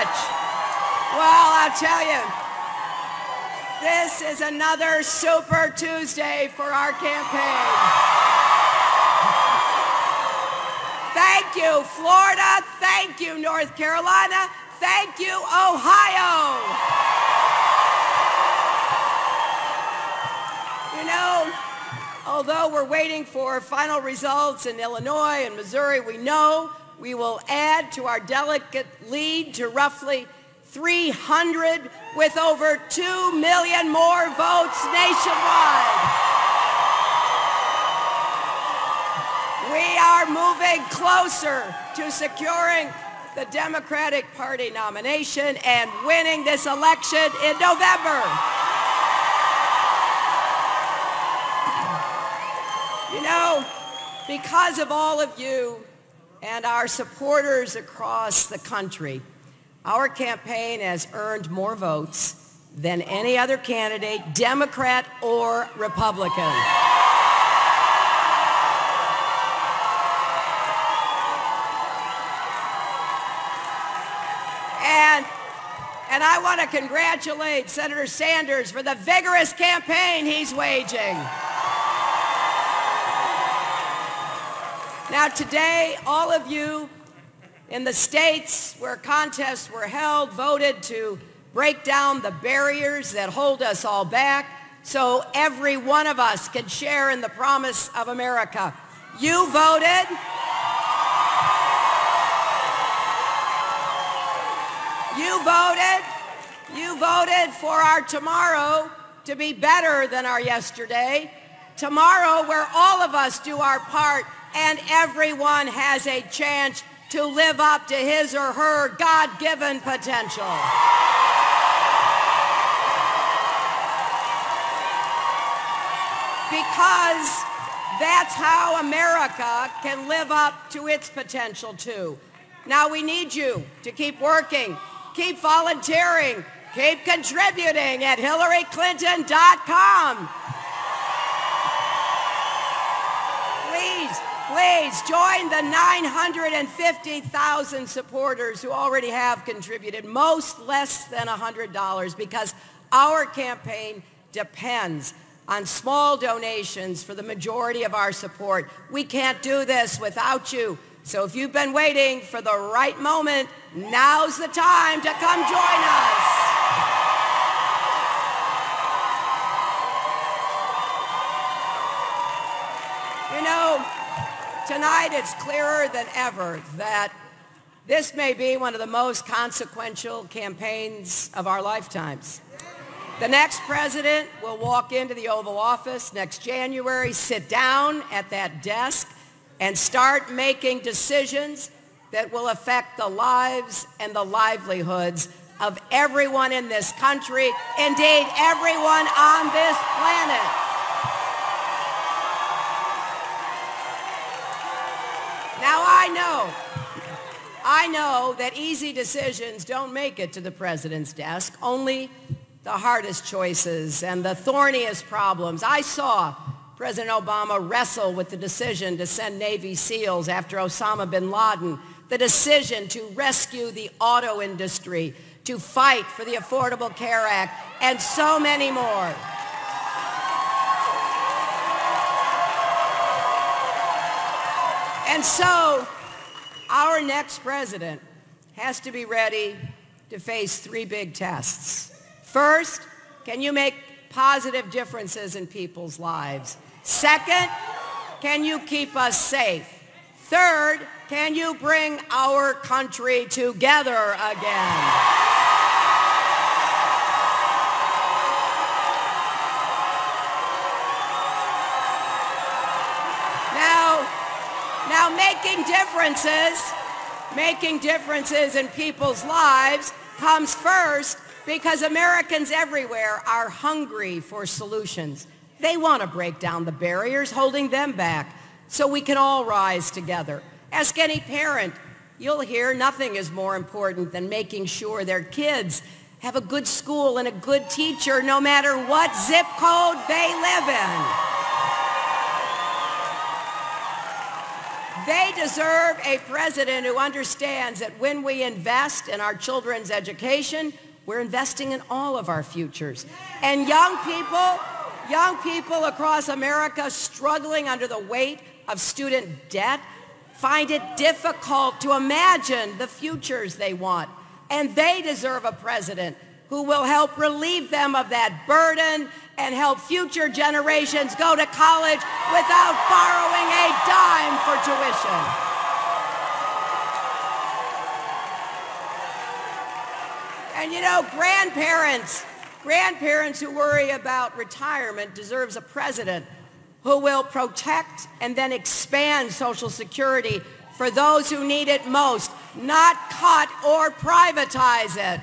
much. Well, I'll tell you, this is another Super Tuesday for our campaign. Thank you, Florida. Thank you, North Carolina. Thank you, Ohio. You know, although we're waiting for final results in Illinois and Missouri, we know we will add to our delegate lead to roughly 300 with over 2 million more votes nationwide. We are moving closer to securing the Democratic Party nomination and winning this election in November. You know, because of all of you and our supporters across the country, our campaign has earned more votes than any other candidate, Democrat or Republican. And I want to congratulate Senator Sanders for the vigorous campaign he's waging. Now today, all of you in the states where contests were held voted to break down the barriers that hold us all back so every one of us can share in the promise of America. You voted. You voted for our tomorrow to be better than our yesterday. Tomorrow where all of us do our part and everyone has a chance to live up to his or her God-given potential. Because that's how America can live up to its potential too. Now we need you to keep working, keep volunteering, keep contributing at HillaryClinton.com. Please join the 950,000 supporters who already have contributed, most less than $100, because our campaign depends on small donations for the majority of our support. We can't do this without you. So if you've been waiting for the right moment, now's the time to come join us. You know, tonight it's clearer than ever that this may be one of the most consequential campaigns of our lifetimes. The next president will walk into the Oval Office next January, sit down at that desk, and start making decisions that will affect the lives and the livelihoods of everyone in this country, indeed everyone on this planet. Now I know that easy decisions don't make it to the president's desk, only the hardest choices and the thorniest problems. I saw President Obama wrestle with the decision to send Navy SEALs after Osama bin Laden, the decision to rescue the auto industry, to fight for the Affordable Care Act, and so many more. And so, our next president has to be ready to face three big tests. First, can you make positive differences in people's lives? Second, can you keep us safe? Third, can you bring our country together again? Now making differences in people's lives comes first because Americans everywhere are hungry for solutions. They want to break down the barriers holding them back so we can all rise together. Ask any parent. You'll hear nothing is more important than making sure their kids have a good school and a good teacher no matter what zip code they live in. They deserve a president who understands that when we invest in our children's education, we're investing in all of our futures. And young people across America struggling under the weight of student debt find it difficult to imagine the futures they want. And they deserve a president who will help relieve them of that burden and help future generations go to college without borrowing a dime for tuition. And you know, grandparents who worry about retirement deserves a president who will protect and then expand Social Security for those who need it most, not cut or privatize it.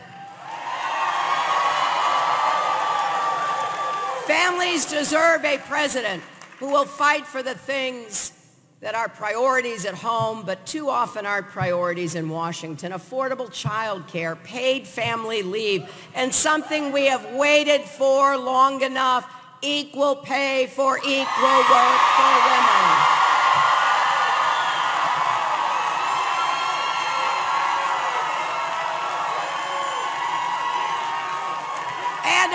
Families deserve a president who will fight for the things that are priorities at home, but too often are priorities in Washington: affordable child care, paid family leave, and something we have waited for long enough: equal pay for equal work for women. And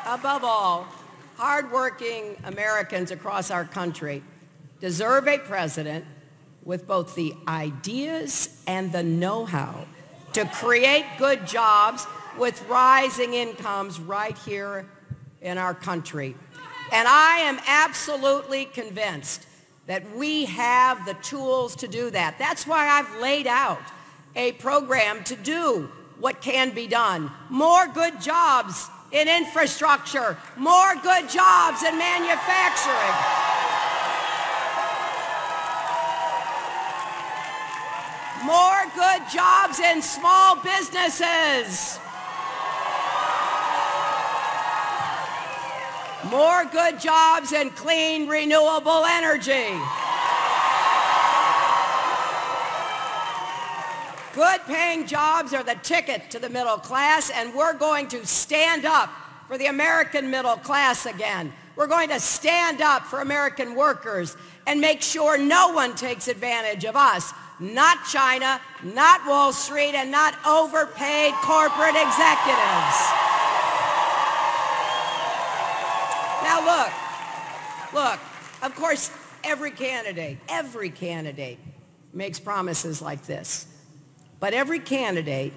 above all, hardworking Americans across our country deserve a president with both the ideas and the know-how to create good jobs with rising incomes right here in our country. And I am absolutely convinced that we have the tools to do that. That's why I've laid out a program to do what can be done. More good jobs in infrastructure, more good jobs in manufacturing. More good jobs in small businesses. More good jobs in clean, renewable energy. Good-paying jobs are the ticket to the middle class, and we're going to stand up for the American middle class again. We're going to stand up for American workers and make sure no one takes advantage of us. Not China, not Wall Street, and not overpaid corporate executives. Now look, of course, every candidate makes promises like this. But every candidate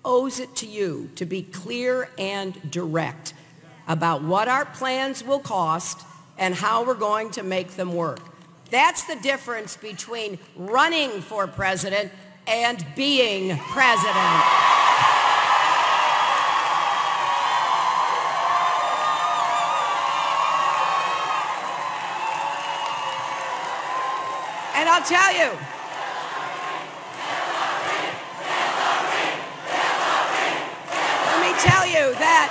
owes it to you to be clear and direct about what our plans will cost and how we're going to make them work. That's the difference between running for president and being president. And I'll tell you, that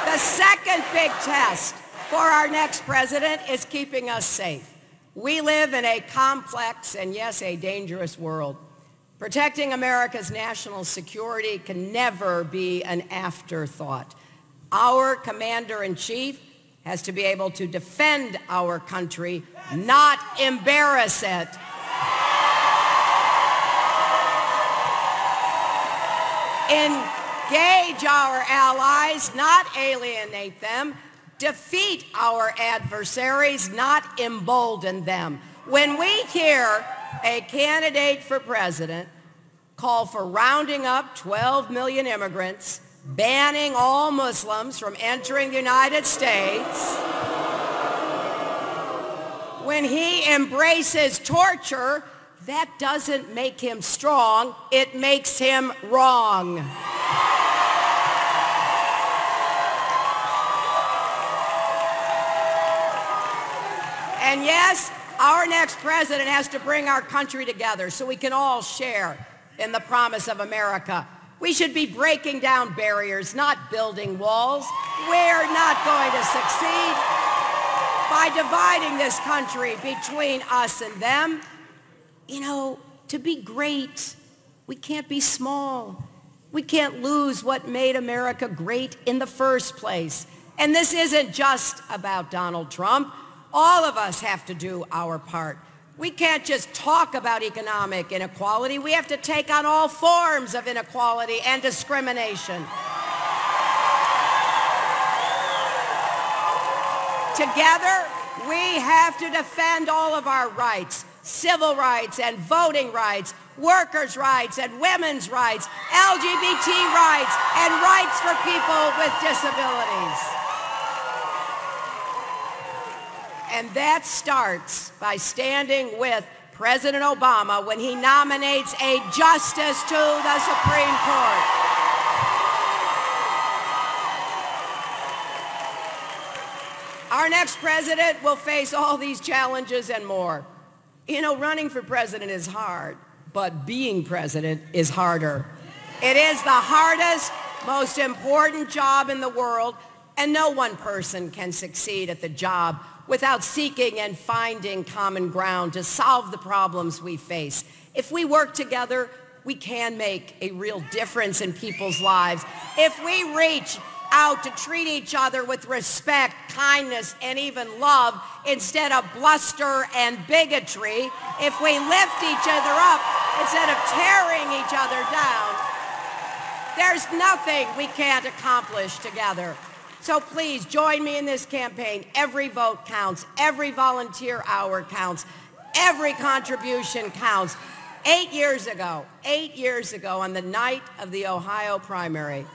the second big test for our next president is keeping us safe. We live in a complex and, yes, a dangerous world. Protecting America's national security can never be an afterthought. Our commander-in-chief has to be able to defend our country, not embarrass it. Engage our allies, not alienate them. Defeat our adversaries, not embolden them. When we hear a candidate for president call for rounding up 12 million immigrants, banning all Muslims from entering the United States, when he embraces torture, that doesn't make him strong, it makes him wrong. And yes, our next president has to bring our country together so we can all share in the promise of America. We should be breaking down barriers, not building walls. We're not going to succeed by dividing this country between us and them. You know, to be great, we can't be small. We can't lose what made America great in the first place. And this isn't just about Donald Trump. All of us have to do our part. We can't just talk about economic inequality. We have to take on all forms of inequality and discrimination. Together, we have to defend all of our rights, civil rights and voting rights, workers' rights and women's rights, LGBT rights, and rights for people with disabilities. And that starts by standing with President Obama when he nominates a justice to the Supreme Court. Our next president will face all these challenges and more. You know, running for president is hard, but being president is harder. It is the hardest, most important job in the world, and no one person can succeed at the job without seeking and finding common ground to solve the problems we face. If we work together, we can make a real difference in people's lives. If we reach out to treat each other with respect, kindness, and even love instead of bluster and bigotry, if we lift each other up instead of tearing each other down, there's nothing we can't accomplish together. So please join me in this campaign. Every vote counts. Every volunteer hour counts. Every contribution counts. 8 years ago, on the night of the Ohio primary,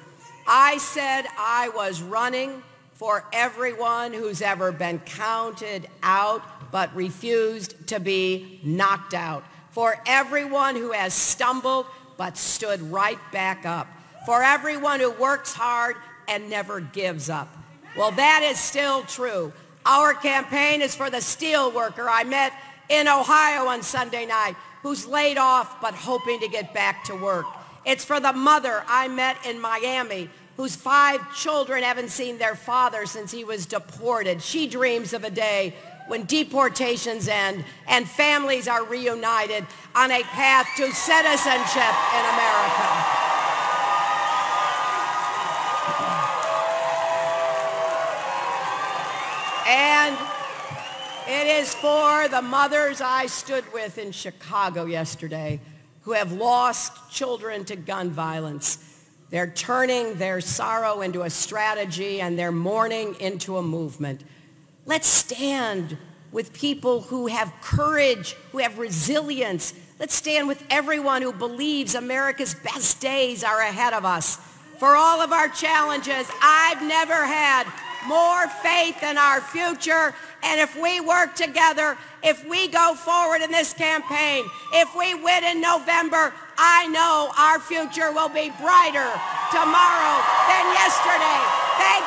I said I was running for everyone who's ever been counted out but refused to be knocked out. For everyone who has stumbled but stood right back up. For everyone who works hard and never gives up. Well, that is still true. Our campaign is for the steel worker I met in Ohio on Sunday night who's laid off but hoping to get back to work. It's for the mother I met in Miami whose 5 children haven't seen their father since he was deported. She dreams of a day when deportations end and families are reunited on a path to citizenship in America. And it is for the mothers I stood with in Chicago yesterday who have lost children to gun violence. They're turning their sorrow into a strategy and their mourning into a movement. Let's stand with people who have courage, who have resilience. Let's stand with everyone who believes America's best days are ahead of us. For all of our challenges, I've never had more faith in our future. And if we work together, if we go forward in this campaign, if we win in November, I know our future will be brighter tomorrow than yesterday. Thank